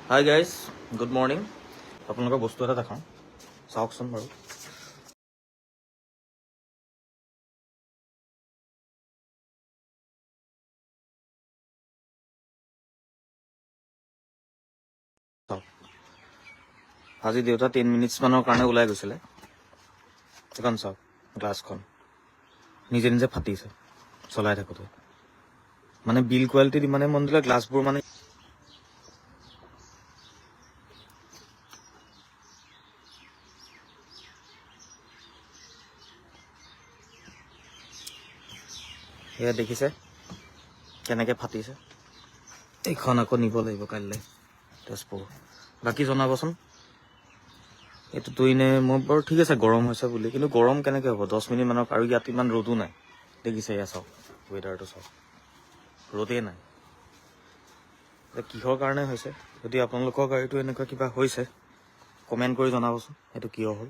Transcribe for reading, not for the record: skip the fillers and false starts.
Hi guys, good morning. আপোনালোকৰ বস্তু এটা দেখাওঁ, চাওকচোন বাৰু। চাওক, আজি দেউতা 10 মিনিটছমানৰ কাৰণে ওলাই গৈছিলে। এইখন চাওক, গ্লাছখন নিজে নিজে ফাটিছে চলাই থাকোঁতে। মানে বিল কোৱালিটিত ইমানে মন দিলে, গ্লাছবোৰ মানে এয়া দেখিছে কেনেকৈ ফাটিছে। এইখন আকৌ নিব লাগিব কাইলৈ তেজপুৰ। বাকী জনাবচোন, এইটোতো এনেই মই বাৰু ঠিক আছে গৰম হৈছে বুলি, কিন্তু গৰম কেনেকৈ হ'ব 10 মিনিটমানৰ? আৰু ইয়াত ইমান ৰ'দো নাই, দেখিছে এয়া চাওক, ৱেডাৰটো চাওক, ৰ'দেই নাই। কিহৰ কাৰণে হৈছে? যদি আপোনালোকৰ গাড়ীটো এনেকুৱা কিবা হৈছে, কমেণ্ট কৰি জনাবচোন সেইটো কিয় হ'ল।